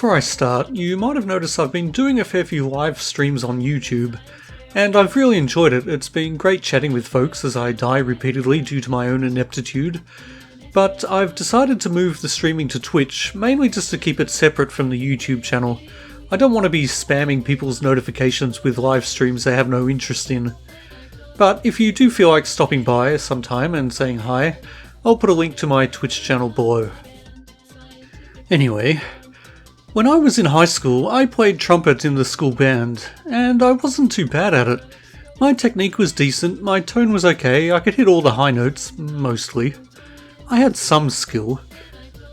Before I start, you might have noticed I've been doing a fair few live streams on YouTube, and I've really enjoyed it. It's been great chatting with folks as I die repeatedly due to my own ineptitude, but I've decided to move the streaming to Twitch, mainly just to keep it separate from the YouTube channel. I don't want to be spamming people's notifications with live streams they have no interest in. But if you do feel like stopping by sometime and saying hi, I'll put a link to my Twitch channel below. Anyway, when I was in high school, I played trumpet in the school band, and I wasn't too bad at it. My technique was decent, my tone was okay, I could hit all the high notes, mostly. I had some skill.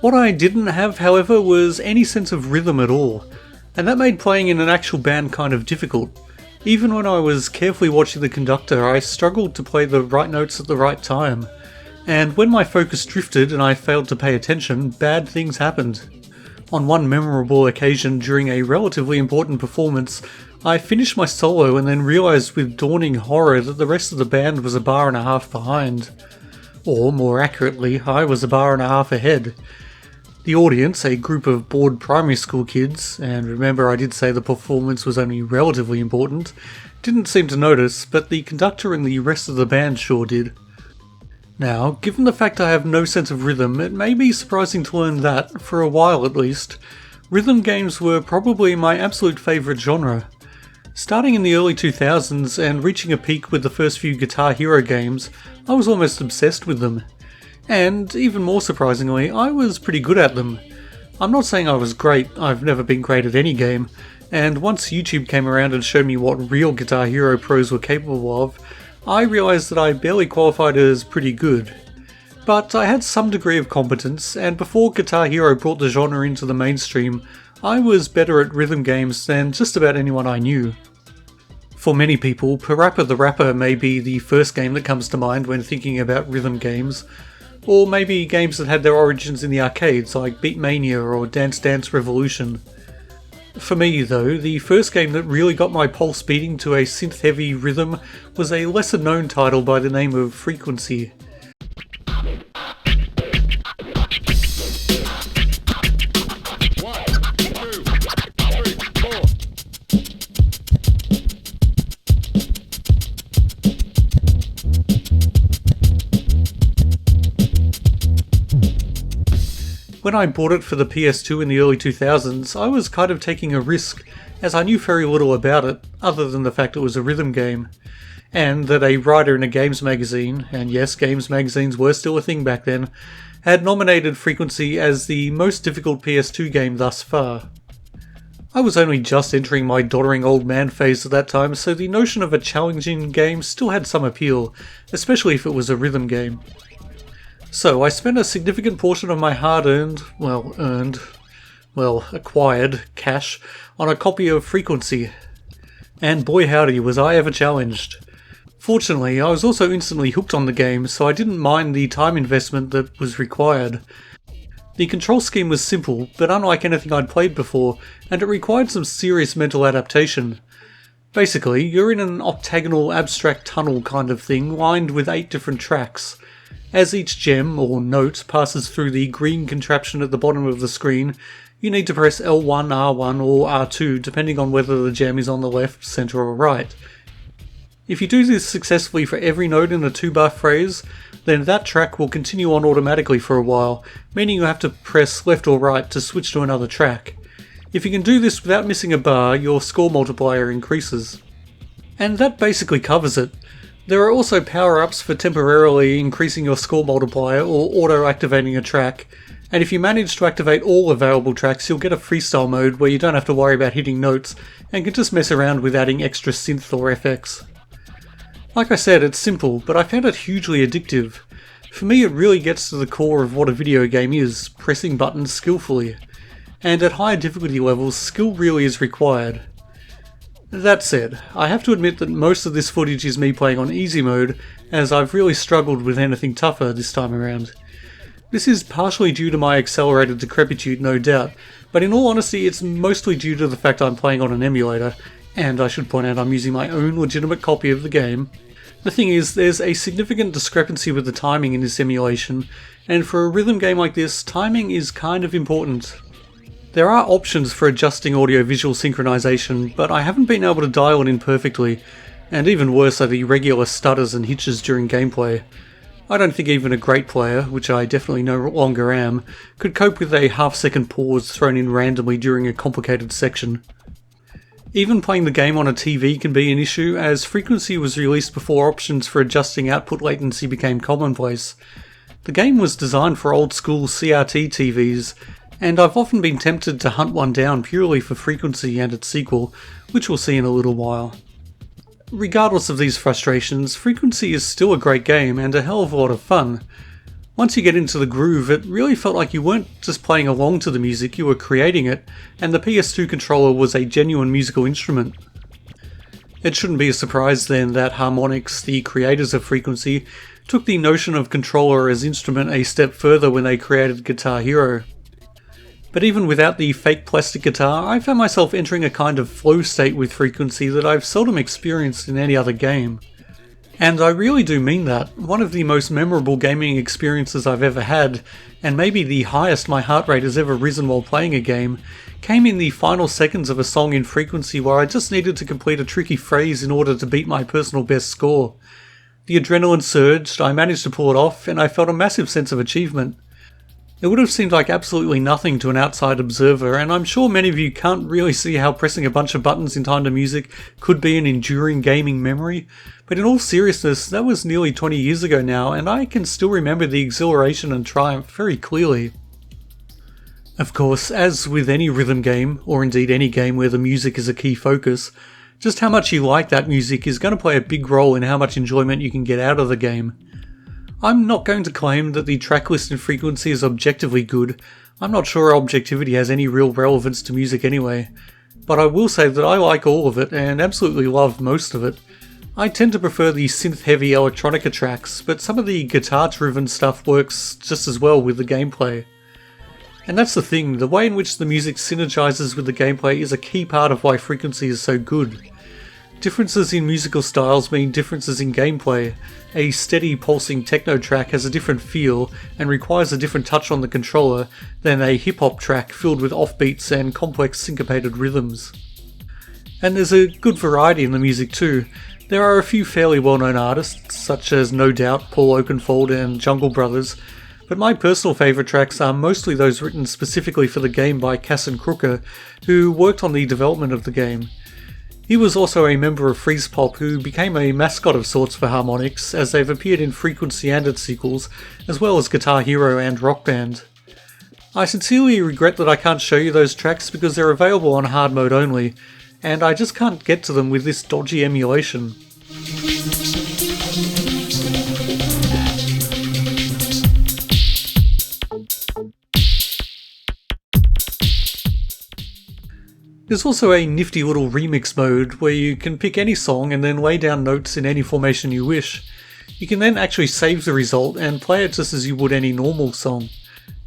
What I didn't have, however, was any sense of rhythm at all, and that made playing in an actual band kind of difficult. Even when I was carefully watching the conductor, I struggled to play the right notes at the right time. And when my focus drifted and I failed to pay attention, bad things happened. On one memorable occasion during a relatively important performance, I finished my solo and then realised with dawning horror that the rest of the band was a bar and a half behind. Or, more accurately, I was a bar and a half ahead. The audience, a group of bored primary school kids, and remember I did say the performance was only relatively important, didn't seem to notice, but the conductor and the rest of the band sure did. Now, given the fact I have no sense of rhythm, it may be surprising to learn that, for a while at least, rhythm games were probably my absolute favourite genre. Starting in the early 2000s and reaching a peak with the first few Guitar Hero games, I was almost obsessed with them. And, even more surprisingly, I was pretty good at them. I'm not saying I was great, I've never been great at any game, and once YouTube came around and showed me what real Guitar Hero pros were capable of, I realised that I barely qualified as pretty good. But I had some degree of competence, and before Guitar Hero brought the genre into the mainstream, I was better at rhythm games than just about anyone I knew. For many people, Parappa the Rapper may be the first game that comes to mind when thinking about rhythm games, or maybe games that had their origins in the arcades like Beatmania or Dance Dance Revolution. For me though, the first game that really got my pulse beating to a synth-heavy rhythm was a lesser-known title by the name of Frequency. When I bought it for the PS2 in the early 2000s, I was kind of taking a risk, as I knew very little about it, other than the fact it was a rhythm game, and that a writer in a games magazine, and yes, games magazines were still a thing back then, had nominated Frequency as the most difficult PS2 game thus far. I was only just entering my doddering old man phase at that time, so the notion of a challenging game still had some appeal, especially if it was a rhythm game. So I spent a significant portion of my acquired cash on a copy of Frequency. And boy howdy was I ever challenged. Fortunately, I was also instantly hooked on the game, so I didn't mind the time investment that was required. The control scheme was simple, but unlike anything I'd played before, and it required some serious mental adaptation. Basically, you're in an octagonal abstract tunnel kind of thing, lined with 8 different tracks. As each gem, or note, passes through the green contraption at the bottom of the screen, you need to press L1, R1 or R2 depending on whether the gem is on the left, centre or right. If you do this successfully for every note in a 2-bar phrase, then that track will continue on automatically for a while, meaning you have to press left or right to switch to another track. If you can do this without missing a bar, your score multiplier increases. And that basically covers it. There are also power-ups for temporarily increasing your score multiplier or auto-activating a track, and if you manage to activate all available tracks you'll get a freestyle mode where you don't have to worry about hitting notes and can just mess around with adding extra synth or FX. Like I said, it's simple, but I found it hugely addictive. For me it really gets to the core of what a video game is, pressing buttons skillfully. And at higher difficulty levels, skill really is required. That said, I have to admit that most of this footage is me playing on easy mode, as I've really struggled with anything tougher this time around. This is partially due to my accelerated decrepitude, no doubt, but in all honesty it's mostly due to the fact I'm playing on an emulator, and I should point out I'm using my own legitimate copy of the game. The thing is, there's a significant discrepancy with the timing in this emulation, and for a rhythm game like this, timing is kind of important. There are options for adjusting audio-visual synchronization, but I haven't been able to dial it in perfectly, and even worse are the regular stutters and hitches during gameplay. I don't think even a great player, which I definitely no longer am, could cope with a half-second pause thrown in randomly during a complicated section. Even playing the game on a TV can be an issue, as Frequency was released before options for adjusting output latency became commonplace. The game was designed for old-school CRT TVs, and I've often been tempted to hunt one down purely for Frequency and its sequel, which we'll see in a little while. Regardless of these frustrations, Frequency is still a great game and a hell of a lot of fun. Once you get into the groove, it really felt like you weren't just playing along to the music, you were creating it, and the PS2 controller was a genuine musical instrument. It shouldn't be a surprise then that Harmonix, the creators of Frequency, took the notion of controller as instrument a step further when they created Guitar Hero. But even without the fake plastic guitar, I found myself entering a kind of flow state with Frequency that I've seldom experienced in any other game. And I really do mean that. One of the most memorable gaming experiences I've ever had, and maybe the highest my heart rate has ever risen while playing a game, came in the final seconds of a song in Frequency where I just needed to complete a tricky phrase in order to beat my personal best score. The adrenaline surged, I managed to pull it off, and I felt a massive sense of achievement. It would have seemed like absolutely nothing to an outside observer, and I'm sure many of you can't really see how pressing a bunch of buttons in time to music could be an enduring gaming memory, but in all seriousness, that was nearly 20 years ago now, and I can still remember the exhilaration and triumph very clearly. Of course, as with any rhythm game, or indeed any game where the music is a key focus, just how much you like that music is going to play a big role in how much enjoyment you can get out of the game. I'm not going to claim that the tracklist in Frequency is objectively good. I'm not sure objectivity has any real relevance to music anyway. But I will say that I like all of it and absolutely love most of it. I tend to prefer the synth-heavy electronica tracks, but some of the guitar-driven stuff works just as well with the gameplay. And that's the thing, the way in which the music synergizes with the gameplay is a key part of why Frequency is so good. Differences in musical styles mean differences in gameplay. A steady pulsing techno track has a different feel and requires a different touch on the controller than a hip-hop track filled with offbeats and complex syncopated rhythms. And there's a good variety in the music too. There are a few fairly well-known artists, such as No Doubt, Paul Oakenfold and Jungle Brothers, but my personal favourite tracks are mostly those written specifically for the game by Casson Crooker, who worked on the development of the game. He was also a member of Freeze Pop, who became a mascot of sorts for Harmonix, as they've appeared in Frequency and its sequels, as well as Guitar Hero and Rock Band. I sincerely regret that I can't show you those tracks because they're available on hard mode only, and I just can't get to them with this dodgy emulation. There's also a nifty little remix mode where you can pick any song and then lay down notes in any formation you wish. You can then actually save the result and play it just as you would any normal song.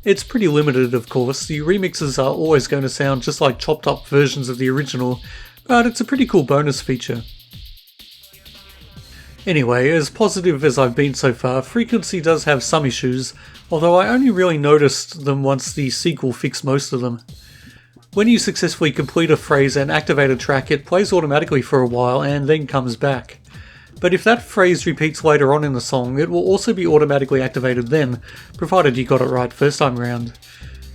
It's pretty limited, of course, the remixes are always going to sound just like chopped up versions of the original, but it's a pretty cool bonus feature. Anyway, as positive as I've been so far, Frequency does have some issues, although I only really noticed them once the sequel fixed most of them. When you successfully complete a phrase and activate a track, it plays automatically for a while and then comes back. But if that phrase repeats later on in the song, it will also be automatically activated then, provided you got it right first time round.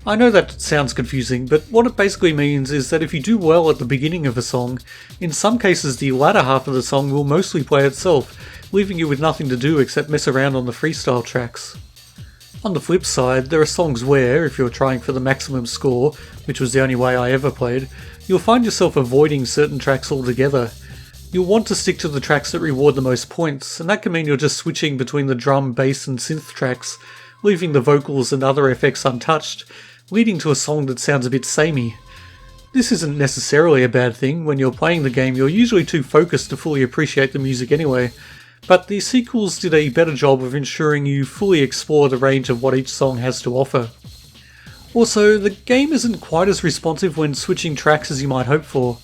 I know that sounds confusing, but what it basically means is that if you do well at the beginning of a song, in some cases the latter half of the song will mostly play itself, leaving you with nothing to do except mess around on the freestyle tracks. On the flip side, there are songs where, if you're trying for the maximum score, which was the only way I ever played, you'll find yourself avoiding certain tracks altogether. You'll want to stick to the tracks that reward the most points, and that can mean you're just switching between the drum, bass and synth tracks, leaving the vocals and other effects untouched, leading to a song that sounds a bit samey. This isn't necessarily a bad thing. When you're playing the game, you're usually too focused to fully appreciate the music anyway, but the sequels did a better job of ensuring you fully explore the range of what each song has to offer. Also, the game isn't quite as responsive when switching tracks as you might hope for.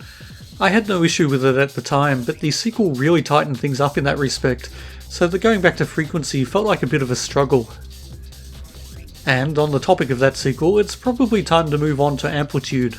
I had no issue with it at the time, but the sequel really tightened things up in that respect, so that going back to Frequency felt like a bit of a struggle. And on the topic of that sequel, it's probably time to move on to Amplitude.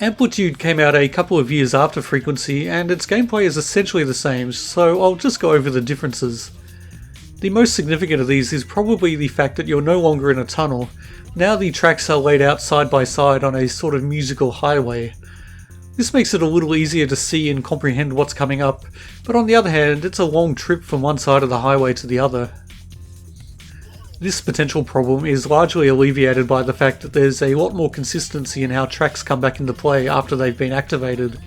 Amplitude came out a couple of years after Frequency, and its gameplay is essentially the same, so I'll just go over the differences. The most significant of these is probably the fact that you're no longer in a tunnel. Now the tracks are laid out side by side on a sort of musical highway. This makes it a little easier to see and comprehend what's coming up, but on the other hand, it's a long trip from one side of the highway to the other. This potential problem is largely alleviated by the fact that there's a lot more consistency in how tracks come back into play after they've been activated.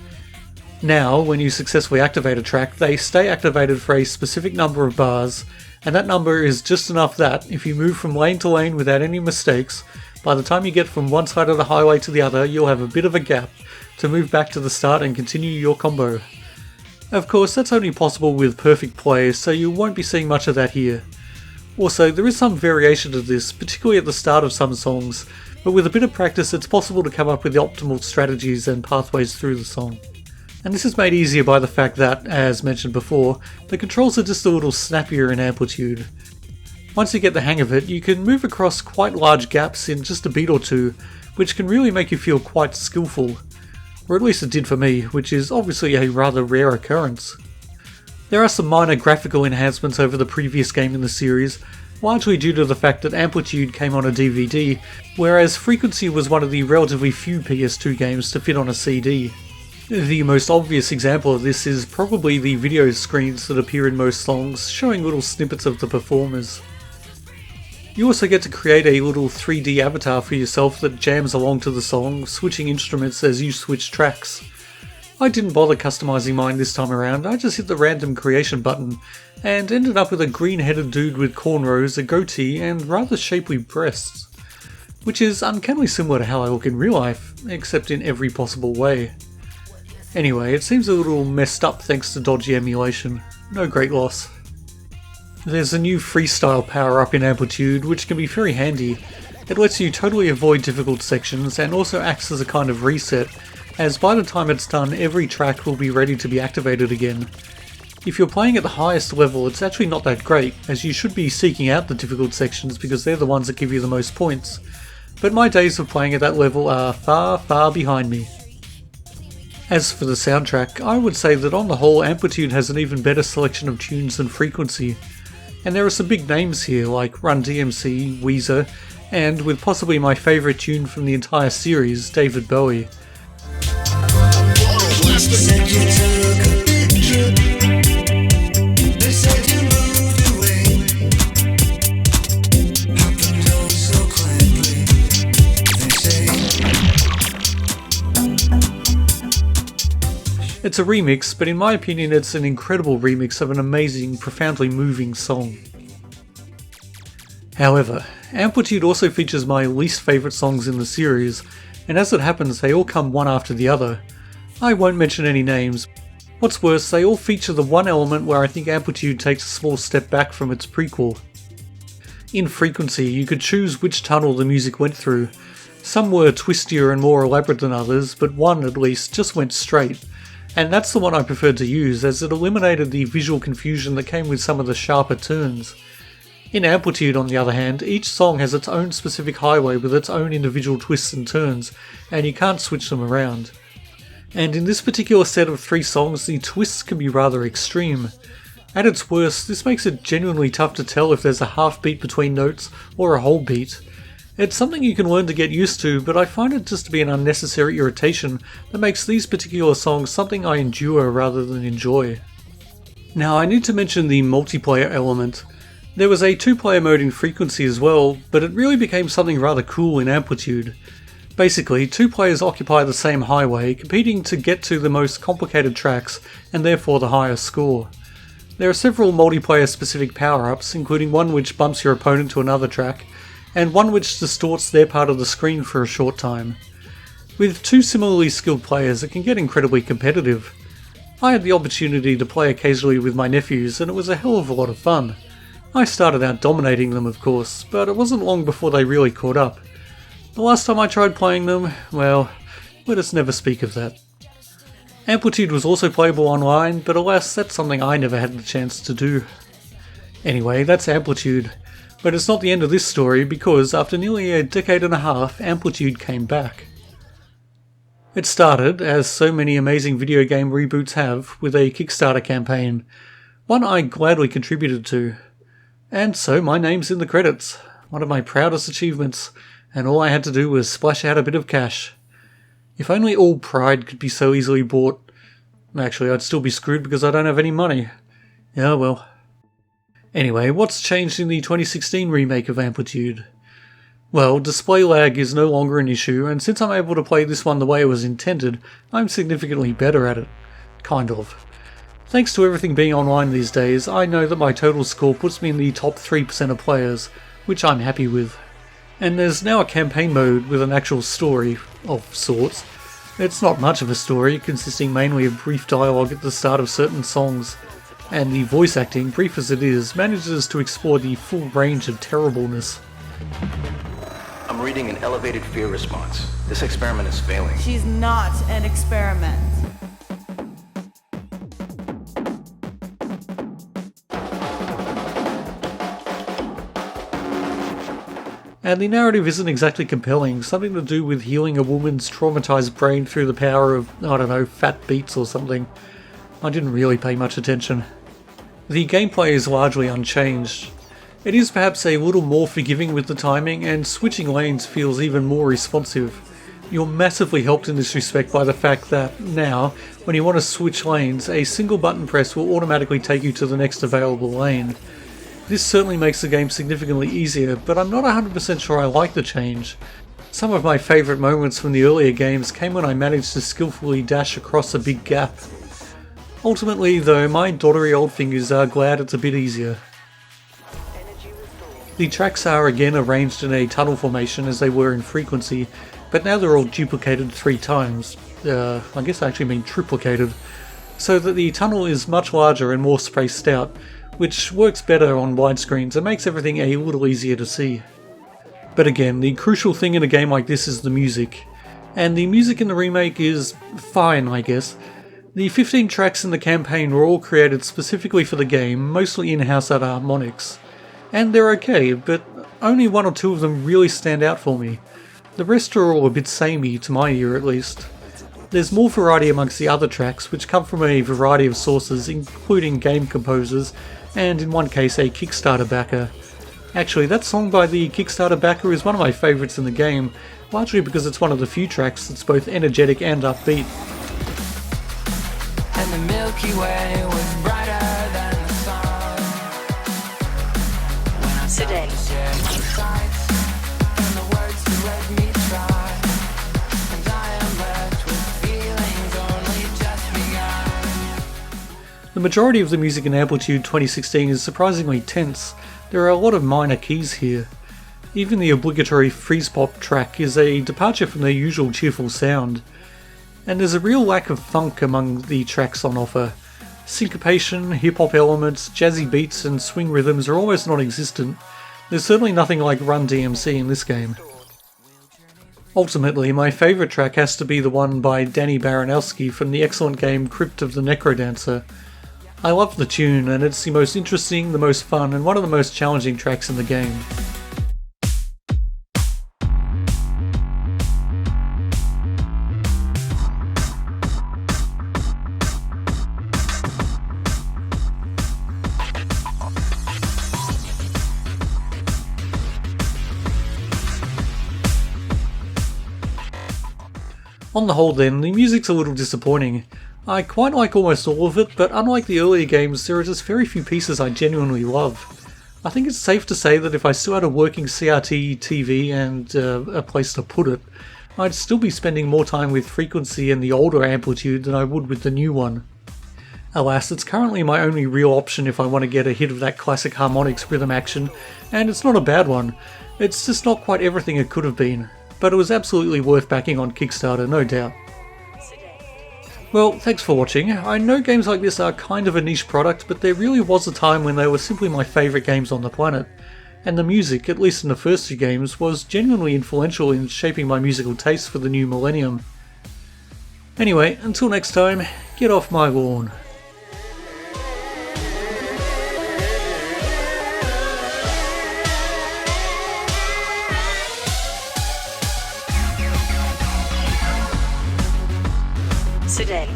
Now, when you successfully activate a track, they stay activated for a specific number of bars, and that number is just enough that, if you move from lane to lane without any mistakes, by the time you get from one side of the highway to the other, you'll have a bit of a gap to move back to the start and continue your combo. Of course, that's only possible with perfect play, so you won't be seeing much of that here. Also, there is some variation to this, particularly at the start of some songs, but with a bit of practice it's possible to come up with the optimal strategies and pathways through the song. And this is made easier by the fact that, as mentioned before, the controls are just a little snappier in Amplitude. Once you get the hang of it, you can move across quite large gaps in just a beat or two, which can really make you feel quite skillful. Or at least it did for me, which is obviously a rather rare occurrence. There are some minor graphical enhancements over the previous game in the series, largely due to the fact that Amplitude came on a DVD, whereas Frequency was one of the relatively few PS2 games to fit on a CD. The most obvious example of this is probably the video screens that appear in most songs, showing little snippets of the performers. You also get to create a little 3D avatar for yourself that jams along to the song, switching instruments as you switch tracks. I didn't bother customizing mine this time around, I just hit the random creation button, and ended up with a green-headed dude with cornrows, a goatee, and rather shapely breasts. Which is uncannily similar to how I look in real life, except in every possible way. Anyway, it seems a little messed up thanks to dodgy emulation. No great loss. There's a new freestyle power-up in Amplitude, which can be very handy. It lets you totally avoid difficult sections, and also acts as a kind of reset, as by the time it's done, every track will be ready to be activated again. If you're playing at the highest level, it's actually not that great, as you should be seeking out the difficult sections because they're the ones that give you the most points. But my days of playing at that level are far, far behind me. As for the soundtrack, I would say that on the whole Amplitude has an even better selection of tunes than Frequency. And there are some big names here like Run DMC, Weezer, and with possibly my favourite tune from the entire series, David Bowie. It's a remix, but in my opinion it's an incredible remix of an amazing, profoundly moving song. However, Amplitude also features my least favourite songs in the series, and as it happens they all come one after the other. I won't mention any names. What's worse, they all feature the one element where I think Amplitude takes a small step back from its prequel. In Frequency, you could choose which tunnel the music went through. Some were twistier and more elaborate than others, but one at least just went straight. And that's the one I preferred to use, as it eliminated the visual confusion that came with some of the sharper turns. In Amplitude, on the other hand, each song has its own specific highway with its own individual twists and turns, and you can't switch them around. And in this particular set of 3 songs, the twists can be rather extreme. At its worst, this makes it genuinely tough to tell if there's a half beat between notes or a whole beat. It's something you can learn to get used to, but I find it just to be an unnecessary irritation that makes these particular songs something I endure rather than enjoy. Now, I need to mention the multiplayer element. There was a 2-player mode in Frequency as well, but it really became something rather cool in Amplitude. Basically, 2 players occupy the same highway, competing to get to the most complicated tracks, and therefore the higher score. There are several multiplayer specific power-ups, including one which bumps your opponent to another track, and one which distorts their part of the screen for a short time. With 2 similarly skilled players, it can get incredibly competitive. I had the opportunity to play occasionally with my nephews and it was a hell of a lot of fun. I started out dominating them of course, but it wasn't long before they really caught up. The last time I tried playing them, well, let us never speak of that. Amplitude was also playable online, but alas, that's something I never had the chance to do. Anyway, that's Amplitude. But it's not the end of this story because after nearly a decade and a half, Amplitude came back. It started, as so many amazing video game reboots have, with a Kickstarter campaign, one I gladly contributed to. And so my name's in the credits, one of my proudest achievements, and all I had to do was splash out a bit of cash. If only all pride could be so easily bought. Actually, I'd still be screwed because I don't have any money. Yeah, well. Anyway, what's changed in the 2016 remake of Amplitude? Well, display lag is no longer an issue, and since I'm able to play this one the way it was intended, I'm significantly better at it. Kind of. Thanks to everything being online these days, I know that my total score puts me in the top 3% of players, which I'm happy with. And there's now a campaign mode with an actual story, of sorts. It's not much of a story, consisting mainly of brief dialogue at the start of certain songs, and the voice acting, brief as it is, manages to explore the full range of terribleness. I'm reading an elevated fear response. This experiment is failing. She's not an experiment. And the narrative isn't exactly compelling, something to do with healing a woman's traumatized brain through the power of, I don't know, fat beats or something. I didn't really pay much attention. The gameplay is largely unchanged. It is perhaps a little more forgiving with the timing, and switching lanes feels even more responsive. You're massively helped in this respect by the fact that now, when you want to switch lanes, a single button press will automatically take you to the next available lane. This certainly makes the game significantly easier, but I'm not 100% sure I like the change. Some of my favourite moments from the earlier games came when I managed to skillfully dash across a big gap. Ultimately though, my doddery old fingers are glad it's a bit easier. The tracks are again arranged in a tunnel formation as they were in Frequency, but now they're all duplicated 3 times. I guess I actually mean triplicated, so that the tunnel is much larger and more spaced out, which works better on widescreens and makes everything a little easier to see. But again, the crucial thing in a game like this is the music, and the music in the remake is fine, I guess. The 15 tracks in the campaign were all created specifically for the game, mostly in-house at Harmonix, and they're okay, but only 1 or 2 of them really stand out for me. The rest are all a bit samey, to my ear at least. There's more variety amongst the other tracks, which come from a variety of sources, including game composers, and in one case a Kickstarter backer. Actually, that song by the Kickstarter backer is one of my favourites in the game, largely because it's one of the few tracks that's both energetic and upbeat. And the Milky Way was brighter than the sun. When I Today. share my sights, and the words to let me try. And I am left with feelings only just begun. The majority of the music in Amplitude 2016 is surprisingly tense. There are a lot of minor keys here. Even the obligatory freeze pop track is a departure from their usual cheerful sound. And there's a real lack of funk among the tracks on offer. Syncopation, hip-hop elements, jazzy beats and swing rhythms are almost non-existent. There's certainly nothing like Run DMC in this game. Ultimately, my favourite track has to be the one by Danny Baranowski from the excellent game Crypt of the Necrodancer. I love the tune, and it's the most interesting, the most fun, and one of the most challenging tracks in the game. On the whole then, the music's a little disappointing. I quite like almost all of it, but unlike the earlier games, there are just very few pieces I genuinely love. I think it's safe to say that if I still had a working CRT TV and a place to put it, I'd still be spending more time with Frequency and the older Amplitude than I would with the new one. Alas, it's currently my only real option if I want to get a hit of that classic Harmonix rhythm action, and it's not a bad one. It's just not quite everything it could have been. But it was absolutely worth backing on Kickstarter, no doubt. Well, thanks for watching. I know games like this are kind of a niche product, but there really was a time when they were simply my favourite games on the planet. And the music, at least in the first 2 games, was genuinely influential in shaping my musical taste for the new millennium. Anyway, until next time, get off my lawn. Today.